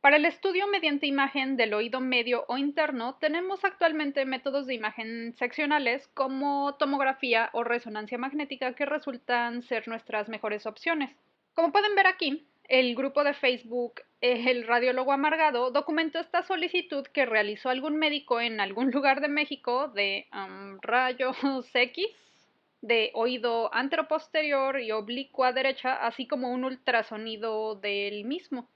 Para el estudio mediante imagen del oído medio o interno, tenemos actualmente métodos de imagen seccionales como tomografía o resonancia magnética que resultan ser nuestras mejores opciones. Como pueden ver aquí, el grupo de Facebook El Radiólogo Amargado documentó esta solicitud que realizó algún médico en algún lugar de México de rayos X de oído anteroposterior y oblicua derecha, así como un ultrasonido del mismo.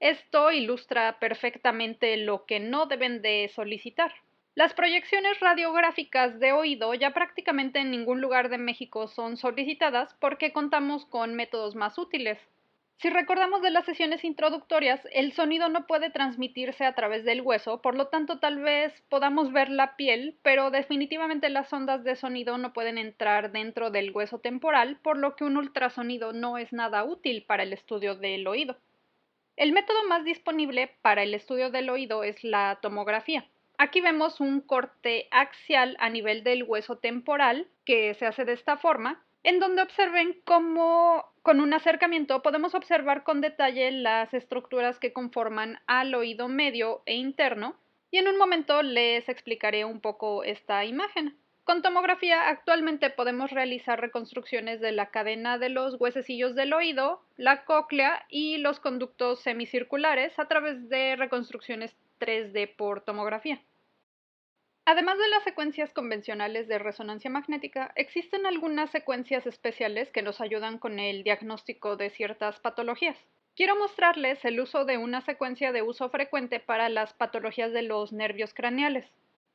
Esto ilustra perfectamente lo que no deben de solicitar. Las proyecciones radiográficas de oído ya prácticamente en ningún lugar de México son solicitadas porque contamos con métodos más útiles. Si recordamos de las sesiones introductorias, el sonido no puede transmitirse a través del hueso, por lo tanto tal vez podamos ver la piel, pero definitivamente las ondas de sonido no pueden entrar dentro del hueso temporal, por lo que un ultrasonido no es nada útil para el estudio del oído. El método más disponible para el estudio del oído es la tomografía. Aquí vemos un corte axial a nivel del hueso temporal que se hace de esta forma, en donde observen cómo con un acercamiento podemos observar con detalle las estructuras que conforman al oído medio e interno, y en un momento les explicaré un poco esta imagen. Con tomografía actualmente podemos realizar reconstrucciones de la cadena de los huesecillos del oído, la cóclea y los conductos semicirculares a través de reconstrucciones 3D por tomografía. Además de las secuencias convencionales de resonancia magnética, existen algunas secuencias especiales que nos ayudan con el diagnóstico de ciertas patologías. Quiero mostrarles el uso de una secuencia de uso frecuente para las patologías de los nervios craneales.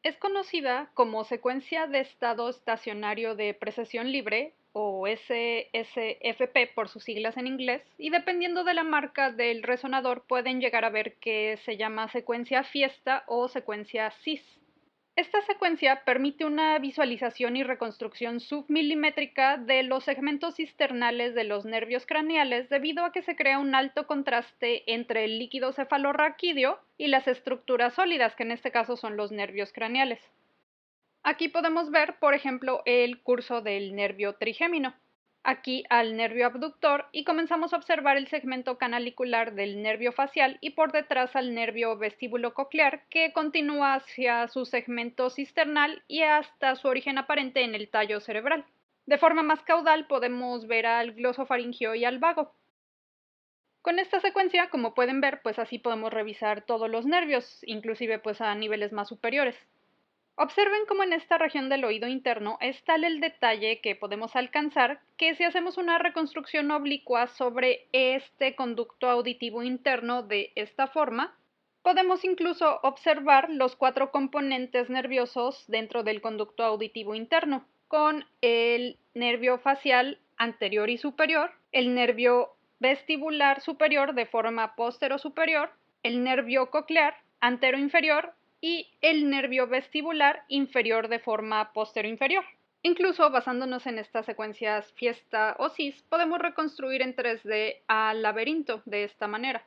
Es conocida como secuencia de estado estacionario de precesión libre, o SSFP por sus siglas en inglés, y dependiendo de la marca del resonador pueden llegar a ver que se llama secuencia Fiesta o secuencia CIS. Esta secuencia permite una visualización y reconstrucción submilimétrica de los segmentos cisternales de los nervios craneales debido a que se crea un alto contraste entre el líquido cefalorraquídeo y las estructuras sólidas, que en este caso son los nervios craneales. Aquí podemos ver, por ejemplo, el curso del nervio trigémino. Aquí al nervio abductor y comenzamos a observar el segmento canalicular del nervio facial y por detrás al nervio vestíbulo-coclear que continúa hacia su segmento cisternal y hasta su origen aparente en el tallo cerebral. De forma más caudal podemos ver al glosofaringio y al vago. Con esta secuencia, como pueden ver, pues así podemos revisar todos los nervios, inclusive pues a niveles más superiores. Observen cómo en esta región del oído interno es tal el detalle que podemos alcanzar que si hacemos una reconstrucción oblicua sobre este conducto auditivo interno de esta forma, podemos incluso observar los 4 componentes nerviosos dentro del conducto auditivo interno, con el nervio facial anterior y superior, el nervio vestibular superior de forma postero-superior, el nervio coclear antero-inferior y el nervio vestibular inferior de forma postero-inferior. Incluso basándonos en estas secuencias Fiesta o CIS, podemos reconstruir en 3D al laberinto de esta manera.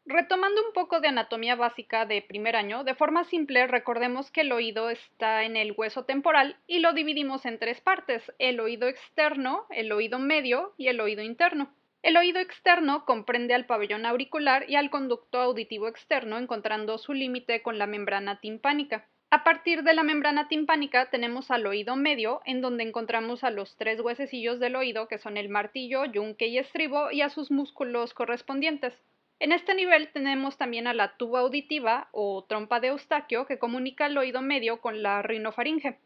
Retomando un poco de anatomía básica de primer año, de forma simple recordemos que el oído está en el hueso temporal y lo dividimos en 3 partes: el oído externo, el oído medio y el oído interno. El oído externo comprende al pabellón auricular y al conducto auditivo externo, encontrando su límite con la membrana timpánica. A partir de la membrana timpánica tenemos al oído medio, en donde encontramos a los 3 huesecillos del oído, que son el martillo, yunque y estribo, y a sus músculos correspondientes. En este nivel tenemos también a la tuba auditiva o trompa de Eustaquio, que comunica el oído medio con la rinofaringe.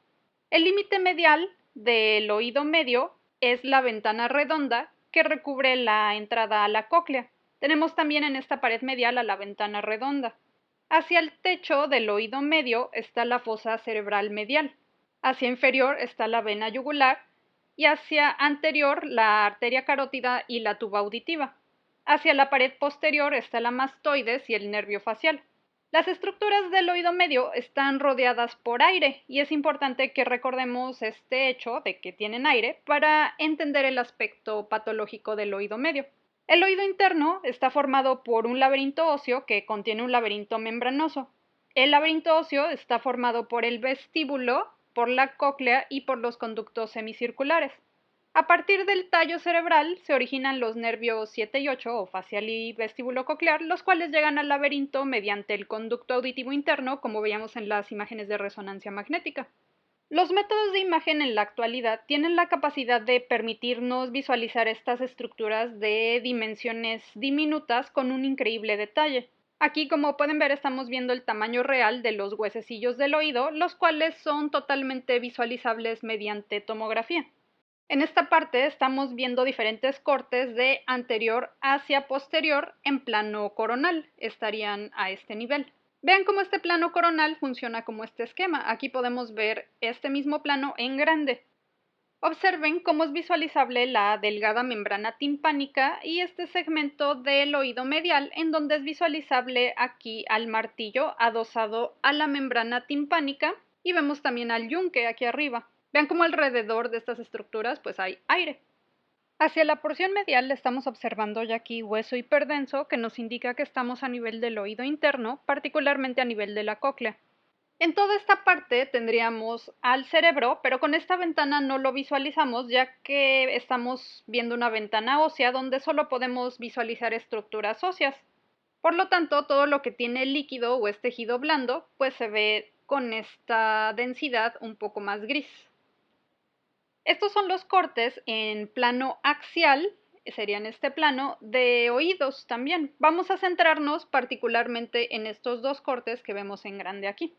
El límite medial del oído medio es la ventana redonda que recubre la entrada a la cóclea. Tenemos también en esta pared medial a la ventana redonda. Hacia el techo del oído medio está la fosa cerebral medial. Hacia inferior está la vena yugular y hacia anterior la arteria carótida y la tuba auditiva. Hacia la pared posterior está la mastoides y el nervio facial. Las estructuras del oído medio están rodeadas por aire y es importante que recordemos este hecho de que tienen aire para entender el aspecto patológico del oído medio. El oído interno está formado por un laberinto óseo que contiene un laberinto membranoso. El laberinto óseo está formado por el vestíbulo, por la cóclea y por los conductos semicirculares. A partir del tallo cerebral se originan los nervios 7 y 8 o facial y vestíbulo-coclear, los cuales llegan al laberinto mediante el conducto auditivo interno, como veíamos en las imágenes de resonancia magnética. Los métodos de imagen en la actualidad tienen la capacidad de permitirnos visualizar estas estructuras de dimensiones diminutas con un increíble detalle. Aquí, como pueden ver, estamos viendo el tamaño real de los huesecillos del oído, los cuales son totalmente visualizables mediante tomografía. En esta parte estamos viendo diferentes cortes de anterior hacia posterior en plano coronal, estarían a este nivel. Vean cómo este plano coronal funciona como este esquema. Aquí podemos ver este mismo plano en grande. Observen cómo es visualizable la delgada membrana timpánica y este segmento del oído medial, en donde es visualizable aquí al martillo adosado a la membrana timpánica, y vemos también al yunque aquí arriba. Vean cómo alrededor de estas estructuras pues hay aire. Hacia la porción medial estamos observando ya aquí hueso hiperdenso, que nos indica que estamos a nivel del oído interno, particularmente a nivel de la cóclea. En toda esta parte tendríamos al cerebro, pero con esta ventana no lo visualizamos, ya que estamos viendo una ventana ósea donde solo podemos visualizar estructuras óseas. Por lo tanto, todo lo que tiene líquido o es tejido blando, pues se ve con esta densidad un poco más gris. Estos son los cortes en plano axial, serían este plano, de oídos también. Vamos a centrarnos particularmente en estos dos cortes que vemos en grande aquí.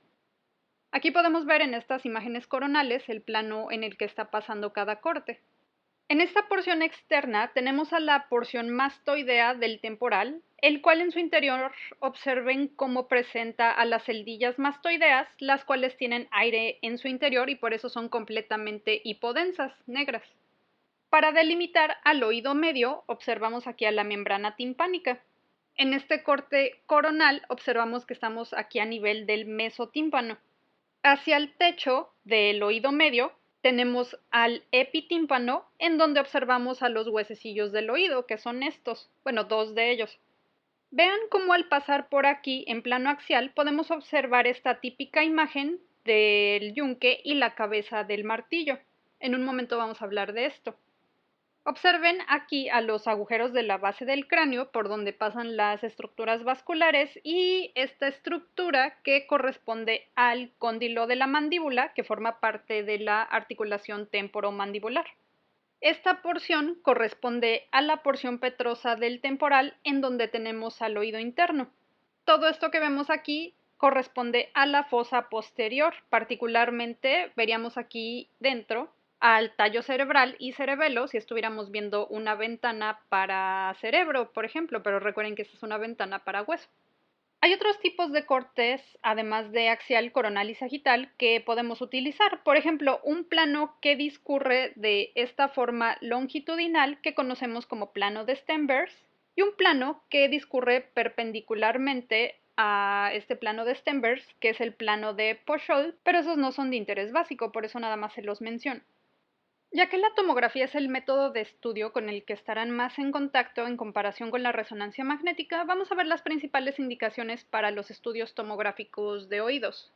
Aquí podemos ver en estas imágenes coronales el plano en el que está pasando cada corte. En esta porción externa tenemos a la porción mastoidea del temporal, el cual en su interior observen cómo presenta a las celdillas mastoideas, las cuales tienen aire en su interior y por eso son completamente hipodensas, negras. Para delimitar al oído medio, observamos aquí a la membrana timpánica. En este corte coronal observamos que estamos aquí a nivel del mesotímpano. Hacia el techo del oído medio tenemos al epitímpano, en donde observamos a los huesecillos del oído, que son estos, bueno, dos de ellos. Vean cómo al pasar por aquí en plano axial podemos observar esta típica imagen del yunque y la cabeza del martillo. En un momento vamos a hablar de esto. Observen aquí a los agujeros de la base del cráneo por donde pasan las estructuras vasculares y esta estructura que corresponde al cóndilo de la mandíbula, que forma parte de la articulación temporomandibular. Esta porción corresponde a la porción petrosa del temporal, en donde tenemos al oído interno. Todo esto que vemos aquí corresponde a la fosa posterior, particularmente veríamos aquí dentro al tallo cerebral y cerebelo si estuviéramos viendo una ventana para cerebro, por ejemplo, pero recuerden que esta es una ventana para hueso. Hay otros tipos de cortes, además de axial, coronal y sagital, que podemos utilizar. Por ejemplo, un plano que discurre de esta forma longitudinal que conocemos como plano de Stenbers y un plano que discurre perpendicularmente a este plano de Stenbers, que es el plano de Pochol, pero esos no son de interés básico, por eso nada más se los menciono. Ya que la tomografía es el método de estudio con el que estarán más en contacto en comparación con la resonancia magnética, vamos a ver las principales indicaciones para los estudios tomográficos de oídos.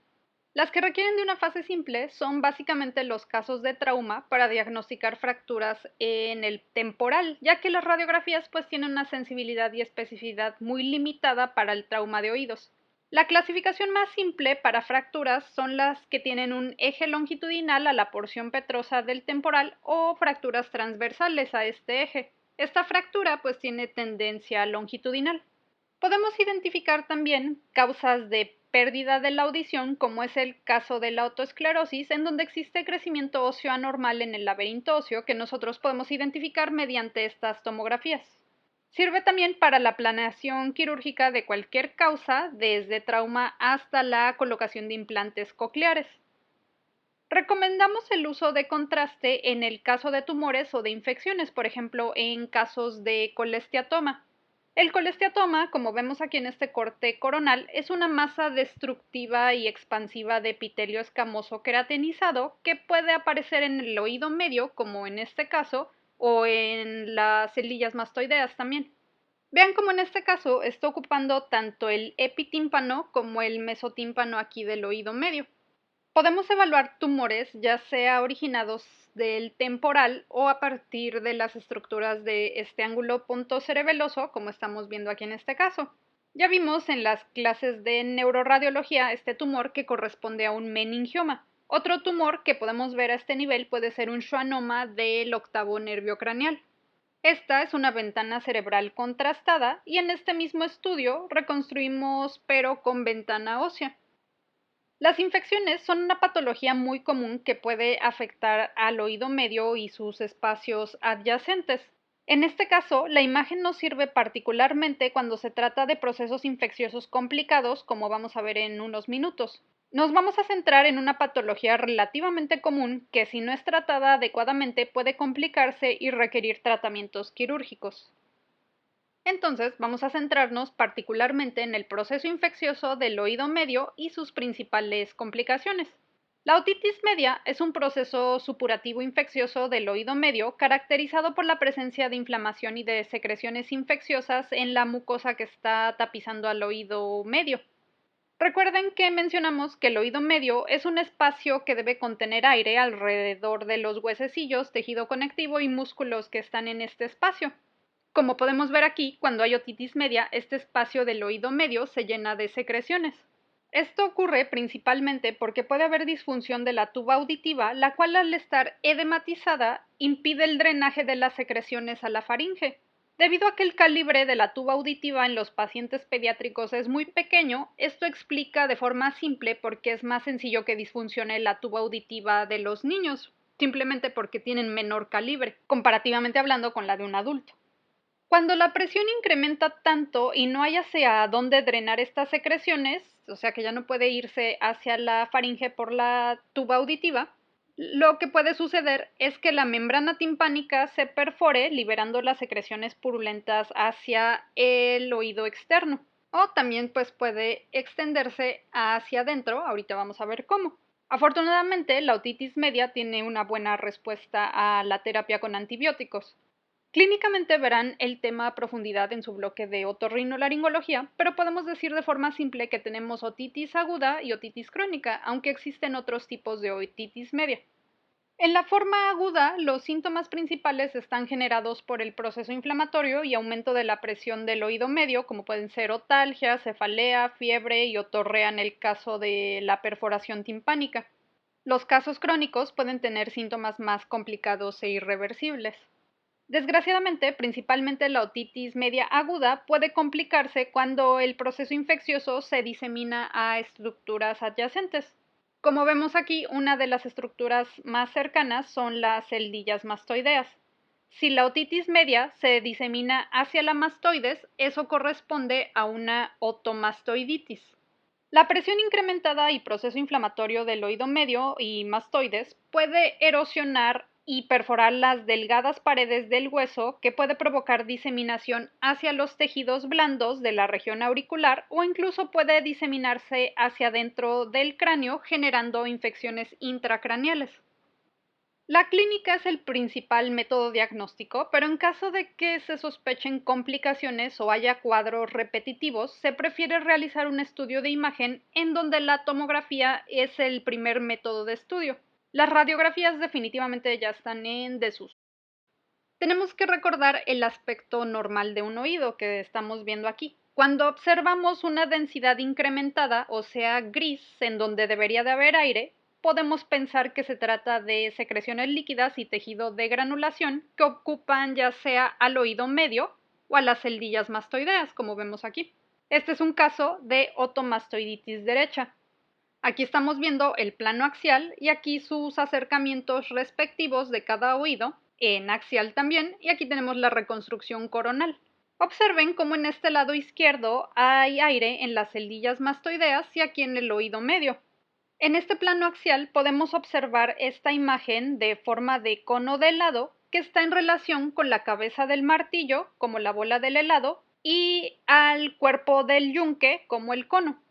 Las que requieren de una fase simple son básicamente los casos de trauma para diagnosticar fracturas en el temporal, ya que las radiografías pues tienen una sensibilidad y especificidad muy limitada para el trauma de oídos. La clasificación más simple para fracturas son las que tienen un eje longitudinal a la porción petrosa del temporal o fracturas transversales a este eje. Esta fractura pues tiene tendencia longitudinal. Podemos identificar también causas de pérdida de la audición, como es el caso de la otoesclerosis, en donde existe crecimiento óseo anormal en el laberinto óseo que nosotros podemos identificar mediante estas tomografías. Sirve también para la planeación quirúrgica de cualquier causa, desde trauma hasta la colocación de implantes cocleares. Recomendamos el uso de contraste en el caso de tumores o de infecciones, por ejemplo, en casos de colesteatoma. El colesteatoma, como vemos aquí en este corte coronal, es una masa destructiva y expansiva de epitelio escamoso queratinizado que puede aparecer en el oído medio, como en este caso, o en las celillas mastoideas también. Vean cómo en este caso está ocupando tanto el epitímpano como el mesotímpano aquí del oído medio. Podemos evaluar tumores ya sea originados del temporal o a partir de las estructuras de este ángulo pontocerebeloso, como estamos viendo aquí en este caso. Ya vimos en las clases de neuroradiología este tumor que corresponde a un meningioma. Otro tumor que podemos ver a este nivel puede ser un schwannoma del octavo nervio craneal. Esta es una ventana cerebral contrastada y en este mismo estudio reconstruimos pero con ventana ósea. Las infecciones son una patología muy común que puede afectar al oído medio y sus espacios adyacentes. En este caso, la imagen nos sirve particularmente cuando se trata de procesos infecciosos complicados, como vamos a ver en unos minutos. Nos vamos a centrar en una patología relativamente común que, si no es tratada adecuadamente, puede complicarse y requerir tratamientos quirúrgicos. Entonces, vamos a centrarnos particularmente en el proceso infeccioso del oído medio y sus principales complicaciones. La otitis media es un proceso supurativo infeccioso del oído medio caracterizado por la presencia de inflamación y de secreciones infecciosas en la mucosa que está tapizando al oído medio. Recuerden que mencionamos que el oído medio es un espacio que debe contener aire alrededor de los huesecillos, tejido conectivo y músculos que están en este espacio. Como podemos ver aquí, cuando hay otitis media, este espacio del oído medio se llena de secreciones. Esto ocurre principalmente porque puede haber disfunción de la tuba auditiva, la cual al estar edematizada impide el drenaje de las secreciones a la faringe. Debido a que el calibre de la tuba auditiva en los pacientes pediátricos es muy pequeño, esto explica de forma simple por qué es más sencillo que disfuncione la tuba auditiva de los niños, simplemente porque tienen menor calibre, comparativamente hablando con la de un adulto. Cuando la presión incrementa tanto y no hay hacia dónde drenar estas secreciones, o sea que ya no puede irse hacia la faringe por la tuba auditiva, lo que puede suceder es que la membrana timpánica se perfore, liberando las secreciones purulentas hacia el oído externo. O también pues puede extenderse hacia adentro, ahorita vamos a ver cómo. Afortunadamente, la otitis media tiene una buena respuesta a la terapia con antibióticos. Clínicamente verán el tema a profundidad en su bloque de otorrinolaringología, pero podemos decir de forma simple que tenemos otitis aguda y otitis crónica, aunque existen otros tipos de otitis media. En la forma aguda, los síntomas principales están generados por el proceso inflamatorio y aumento de la presión del oído medio, como pueden ser otalgia, cefalea, fiebre y otorrea en el caso de la perforación timpánica. Los casos crónicos pueden tener síntomas más complicados e irreversibles. Desgraciadamente, principalmente la otitis media aguda puede complicarse cuando el proceso infeccioso se disemina a estructuras adyacentes. Como vemos aquí, una de las estructuras más cercanas son las celdillas mastoideas. Si la otitis media se disemina hacia la mastoides, eso corresponde a una otomastoiditis. La presión incrementada y proceso inflamatorio del oído medio y mastoides puede erosionar y perforar las delgadas paredes del hueso, que puede provocar diseminación hacia los tejidos blandos de la región auricular o incluso puede diseminarse hacia dentro del cráneo, generando infecciones intracraneales. La clínica es el principal método diagnóstico, pero en caso de que se sospechen complicaciones o haya cuadros repetitivos, se prefiere realizar un estudio de imagen en donde la tomografía es el primer método de estudio. Las radiografías definitivamente ya están en desuso. Tenemos que recordar el aspecto normal de un oído que estamos viendo aquí. Cuando observamos una densidad incrementada, o sea, gris, en donde debería de haber aire, podemos pensar que se trata de secreciones líquidas y tejido de granulación que ocupan ya sea al oído medio o a las celdillas mastoideas, como vemos aquí. Este es un caso de otomastoiditis derecha. Aquí estamos viendo el plano axial y aquí sus acercamientos respectivos de cada oído, en axial también, y aquí tenemos la reconstrucción coronal. Observen cómo en este lado izquierdo hay aire en las celdillas mastoideas y aquí en el oído medio. En este plano axial podemos observar esta imagen de forma de cono de helado que está en relación con la cabeza del martillo, como la bola del helado, y al cuerpo del yunque, como el cono.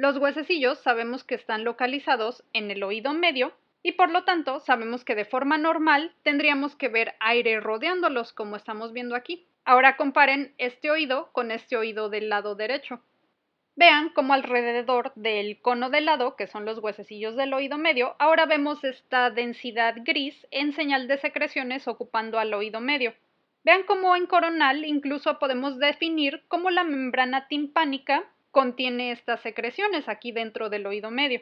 Los huesecillos sabemos que están localizados en el oído medio y por lo tanto sabemos que de forma normal tendríamos que ver aire rodeándolos, como estamos viendo aquí. Ahora comparen este oído con este oído del lado derecho. Vean cómo alrededor del cono de lado, que son los huesecillos del oído medio, ahora vemos esta densidad gris en señal de secreciones ocupando al oído medio. Vean cómo en coronal incluso podemos definir cómo la membrana timpánica contiene estas secreciones aquí dentro del oído medio.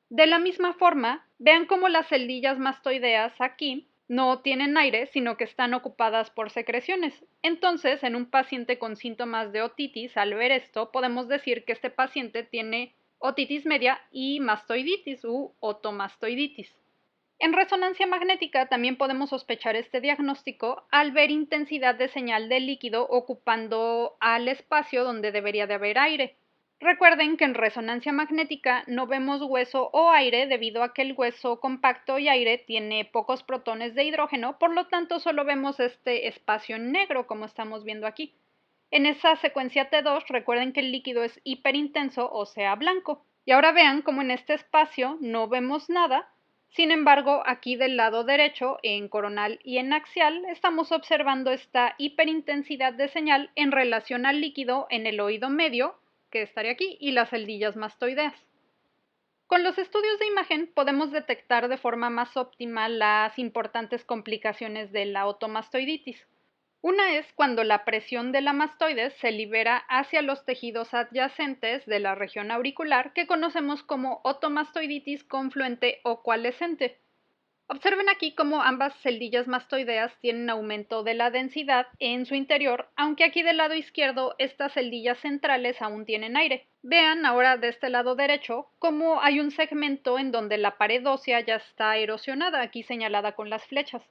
De la misma forma, vean cómo las celdillas mastoideas aquí no tienen aire, sino que están ocupadas por secreciones. Entonces, en un paciente con síntomas de otitis, al ver esto, podemos decir que este paciente tiene otitis media y mastoiditis u otomastoiditis. En resonancia magnética también podemos sospechar este diagnóstico al ver intensidad de señal de líquido ocupando al espacio donde debería de haber aire. Recuerden que en resonancia magnética no vemos hueso o aire debido a que el hueso compacto y aire tiene pocos protones de hidrógeno, por lo tanto solo vemos este espacio negro como estamos viendo aquí. En esa secuencia T2 recuerden que el líquido es hiperintenso, o sea blanco. Y ahora vean cómo en este espacio no vemos nada. Sin embargo, aquí del lado derecho, en coronal y en axial, estamos observando esta hiperintensidad de señal en relación al líquido en el oído medio, que estaría aquí, y las celdillas mastoideas. Con los estudios de imagen podemos detectar de forma más óptima las importantes complicaciones de la otomastoiditis. Una es cuando la presión de la mastoides se libera hacia los tejidos adyacentes de la región auricular que conocemos como otomastoiditis confluente o coalescente. Observen aquí cómo ambas celdillas mastoideas tienen aumento de la densidad en su interior, aunque aquí del lado izquierdo estas celdillas centrales aún tienen aire. Vean ahora de este lado derecho cómo hay un segmento en donde la pared ósea ya está erosionada, aquí señalada con las flechas.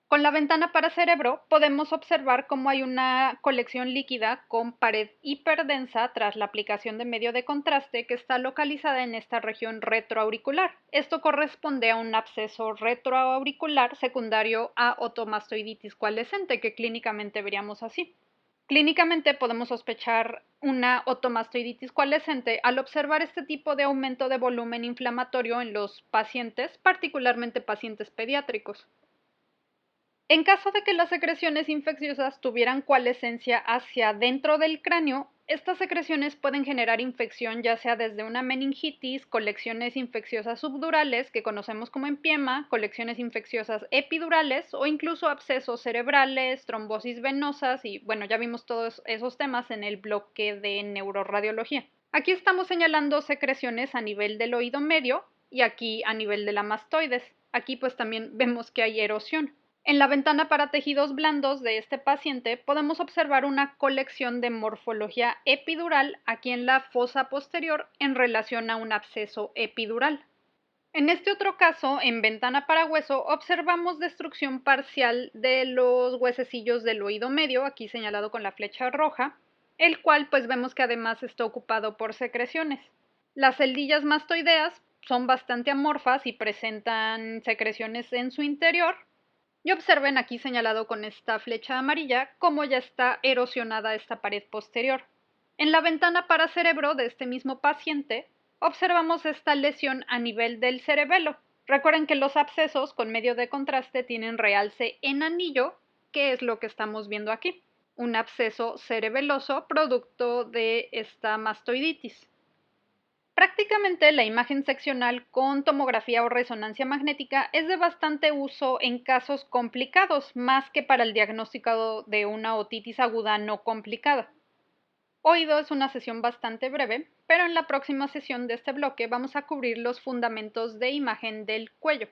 Con la ventana para cerebro podemos observar cómo hay una colección líquida con pared hiperdensa tras la aplicación de medio de contraste que está localizada en esta región retroauricular. Esto corresponde a un absceso retroauricular secundario a otomastoiditis coalescente, que clínicamente veríamos así. Clínicamente podemos sospechar una otomastoiditis coalescente al observar este tipo de aumento de volumen inflamatorio en los pacientes, particularmente pacientes pediátricos. En caso de que las secreciones infecciosas tuvieran coalescencia hacia dentro del cráneo, estas secreciones pueden generar infección ya sea desde una meningitis, colecciones infecciosas subdurales que conocemos como empiema, colecciones infecciosas epidurales o incluso abscesos cerebrales, trombosis venosas y bueno, ya vimos todos esos temas en el bloque de neuroradiología. Aquí estamos señalando secreciones a nivel del oído medio y aquí a nivel de la mastoides. Aquí pues también vemos que hay erosión. En la ventana para tejidos blandos de este paciente podemos observar una colección de morfología epidural aquí en la fosa posterior en relación a un absceso epidural. En este otro caso, en ventana para hueso, observamos destrucción parcial de los huesecillos del oído medio, aquí señalado con la flecha roja, el cual pues vemos que además está ocupado por secreciones. Las celdillas mastoideas son bastante amorfas y presentan secreciones en su interior, y observen aquí señalado con esta flecha amarilla cómo ya está erosionada esta pared posterior. En la ventana para cerebro de este mismo paciente, observamos esta lesión a nivel del cerebelo. Recuerden que los abscesos con medio de contraste tienen realce en anillo, que es lo que estamos viendo aquí, un absceso cerebeloso producto de esta mastoiditis. Prácticamente la imagen seccional con tomografía o resonancia magnética es de bastante uso en casos complicados, más que para el diagnóstico de una otitis aguda no complicada. Oído es una sesión bastante breve, pero en la próxima sesión de este bloque vamos a cubrir los fundamentos de imagen del cuello.